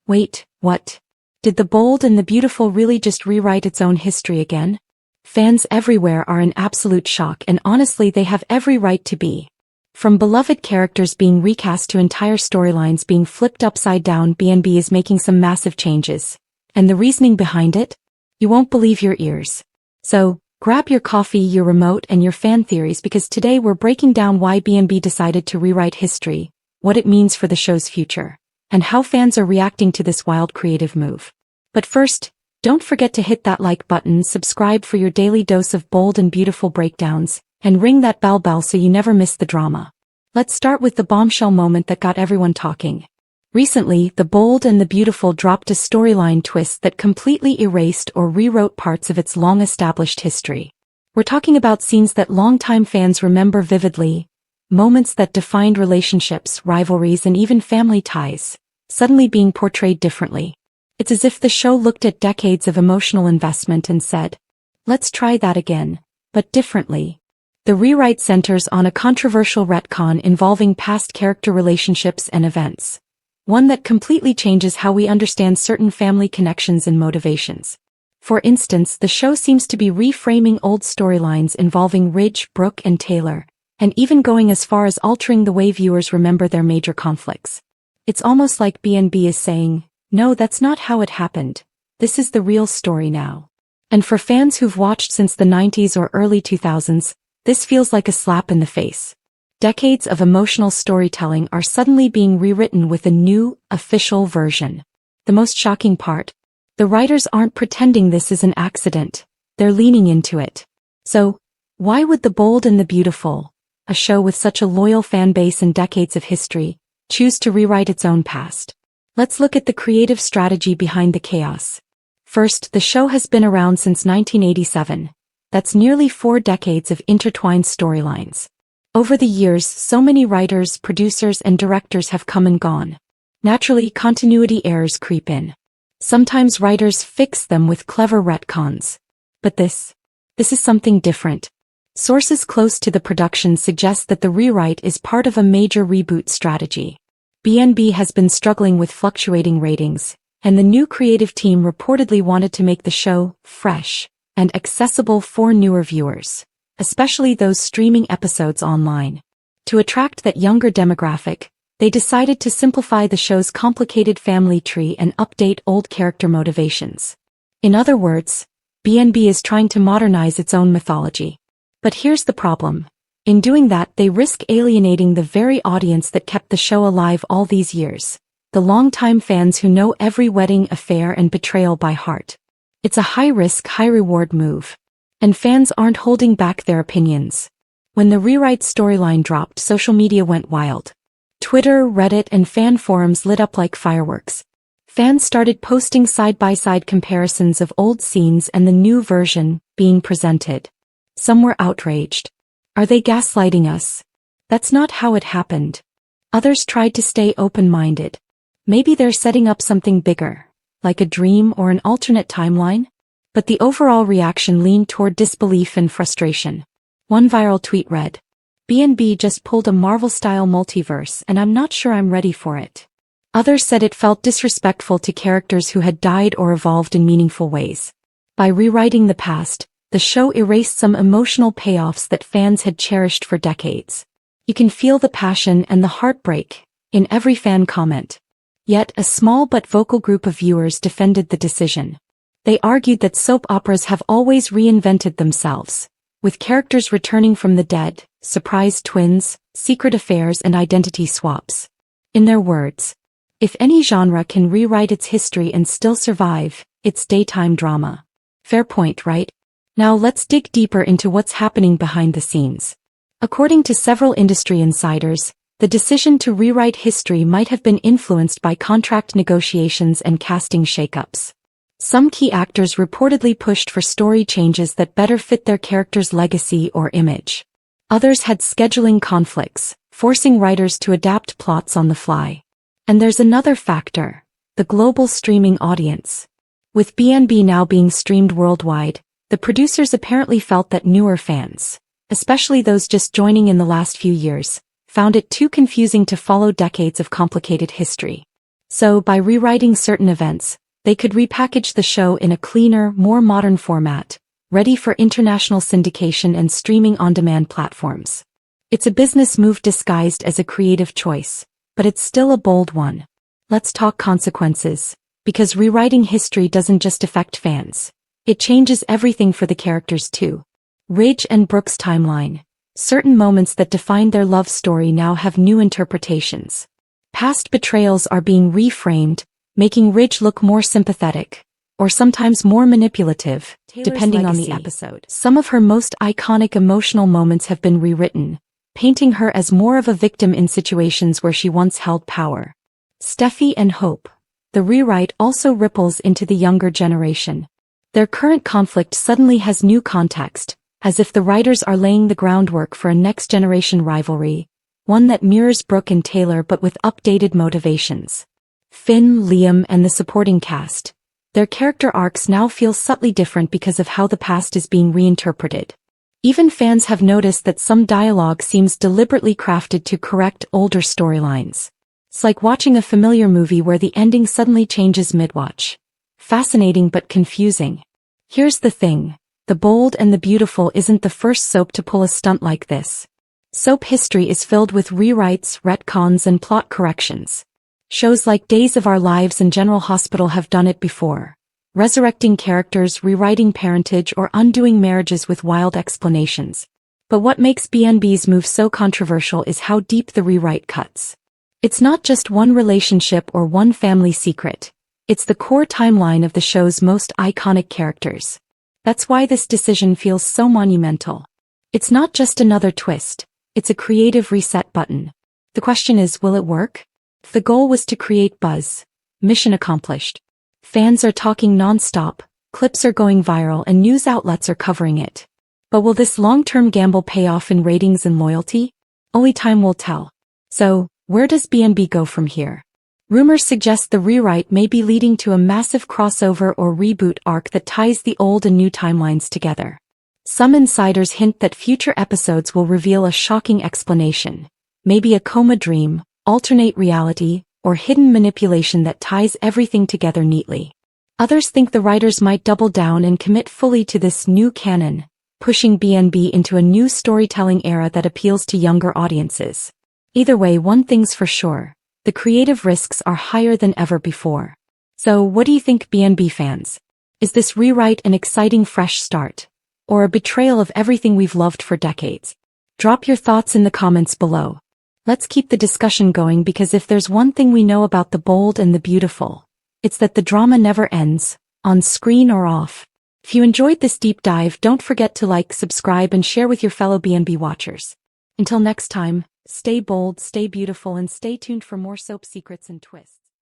Wait, what? Did The Bold and the Beautiful really just rewrite its own history again? Fans everywhere are in absolute shock, and honestly they have every right to be. From beloved characters being recast to entire storylines being flipped upside down, B&B is making some massive changes. And the reasoning behind it? You won't believe your ears. So, grab your coffee, your remote, and your fan theories, because today we're breaking down why B&B decided to rewrite history, what it means for the show's future, and how fans are reacting to this wild creative move. But first, don't forget to hit that like button, subscribe for your daily dose of bold and beautiful breakdowns, and ring that bell so you never miss the drama. Let's start with the bombshell moment that got everyone talking. Recently, The Bold and the Beautiful dropped a storyline twist that completely erased or rewrote parts of its long-established history. We're talking about scenes that longtime fans remember vividly, moments that defined relationships, rivalries, and even family ties, suddenly being portrayed differently. It's as if the show looked at decades of emotional investment and said, let's try that again, but differently. The rewrite centers on a controversial retcon involving past character relationships and events. One that completely changes how we understand certain family connections and motivations. For instance, the show seems to be reframing old storylines involving Ridge, Brooke, and Taylor, and even going as far as altering the way viewers remember their major conflicts. It's almost like B&B is saying, no, that's not how it happened. This is the real story now. And for fans who've watched since the 90s or early 2000s, this feels like a slap in the face. Decades of emotional storytelling are suddenly being rewritten with a new, official version. The most shocking part? The writers aren't pretending this is an accident, they're leaning into it. So, why would The Bold and the Beautiful, a show with such a loyal fan base and decades of history, choose to rewrite its own past? Let's look at the creative strategy behind the chaos. First, the show has been around since 1987. That's nearly 4 decades of intertwined storylines. Over the years, so many writers, producers, and directors have come and gone. Naturally, continuity errors creep in. Sometimes writers fix them with clever retcons. But this is something different. Sources close to the production suggest that the rewrite is part of a major reboot strategy. B&B has been struggling with fluctuating ratings, and the new creative team reportedly wanted to make the show fresh and accessible for newer viewers, especially those streaming episodes online. To attract that younger demographic, they decided to simplify the show's complicated family tree and update old character motivations. In other words, B&B is trying to modernize its own mythology. But here's the problem. In doing that, they risk alienating the very audience that kept the show alive all these years, the longtime fans who know every wedding, affair, and betrayal by heart. It's a high-risk, high-reward move. And fans aren't holding back their opinions. When the rewrite storyline dropped, social media went wild. Twitter, Reddit, and fan forums lit up like fireworks. Fans started posting side-by-side comparisons of old scenes and the new version being presented. Some were outraged. Are they gaslighting us? That's not how it happened. Others tried to stay open-minded. Maybe they're setting up something bigger, like a dream or an alternate timeline? But the overall reaction leaned toward disbelief and frustration. One viral tweet read, B&B just pulled a Marvel-style multiverse and I'm not sure I'm ready for it. Others said it felt disrespectful to characters who had died or evolved in meaningful ways. By rewriting the past, the show erased some emotional payoffs that fans had cherished for decades. You can feel the passion and the heartbreak in every fan comment. Yet a small but vocal group of viewers defended the decision. They argued that soap operas have always reinvented themselves, with characters returning from the dead, surprise twins, secret affairs, and identity swaps. In their words, if any genre can rewrite its history and still survive, it's daytime drama. Fair point, right? Now let's dig deeper into what's happening behind the scenes. According to several industry insiders, the decision to rewrite history might have been influenced by contract negotiations and casting shakeups. Some key actors reportedly pushed for story changes that better fit their character's legacy or image. Others had scheduling conflicts, forcing writers to adapt plots on the fly. And there's another factor, the global streaming audience. With B&B now being streamed worldwide, the producers apparently felt that newer fans, especially those just joining in the last few years, found it too confusing to follow decades of complicated history. So, by rewriting certain events, they could repackage the show in a cleaner, more modern format, ready for international syndication and streaming on-demand platforms. It's a business move disguised as a creative choice, but it's still a bold one. Let's talk consequences, because rewriting history doesn't just affect fans. It changes everything for the characters too. Ridge and Brooke's timeline. Certain moments that defined their love story now have new interpretations. Past betrayals are being reframed, making Ridge look more sympathetic, or sometimes more manipulative, depending on the episode. Some of her most iconic emotional moments have been rewritten, painting her as more of a victim in situations where she once held power. Steffy and Hope. The rewrite also ripples into the younger generation. Their current conflict suddenly has new context, as if the writers are laying the groundwork for a next-generation rivalry, one that mirrors Brooke and Taylor but with updated motivations. Finn, Liam, and the supporting cast. Their character arcs now feel subtly different because of how the past is being reinterpreted. Even fans have noticed that some dialogue seems deliberately crafted to correct older storylines. It's like watching a familiar movie where the ending suddenly changes mid-watch. Fascinating but confusing. Here's the thing. The Bold and the Beautiful isn't the first soap to pull a stunt like this. Soap history is filled with rewrites, retcons, and plot corrections. Shows like Days of Our Lives and General Hospital have done it before. Resurrecting characters, rewriting parentage, or undoing marriages with wild explanations. But what makes BNB's move so controversial is how deep the rewrite cuts. It's not just one relationship or one family secret. It's the core timeline of the show's most iconic characters. That's why this decision feels so monumental. It's not just another twist. It's a creative reset button. The question is, will it work? The goal was to create buzz. Mission accomplished. Fans are talking non-stop, clips are going viral, and news outlets are covering it. But will this long-term gamble pay off in ratings and loyalty? Only time will tell. So, where does BNB go from here? Rumors suggest the rewrite may be leading to a massive crossover or reboot arc that ties the old and new timelines together. Some insiders hint that future episodes will reveal a shocking explanation. Maybe a coma dream, alternate reality, or hidden manipulation that ties everything together neatly. Others think the writers might double down and commit fully to this new canon, pushing BNB into a new storytelling era that appeals to younger audiences. Either way, one thing's for sure. The creative risks are higher than ever before. So, what do you think, BNB fans? Is this rewrite an exciting fresh start? Or a betrayal of everything we've loved for decades? Drop your thoughts in the comments below. Let's keep the discussion going, because if there's one thing we know about the Bold and the Beautiful, it's that the drama never ends, on screen or off. If you enjoyed this deep dive, don't forget to like, subscribe, and share with your fellow BNB watchers. Until next time, stay bold, stay beautiful, and stay tuned for more soap secrets and twists.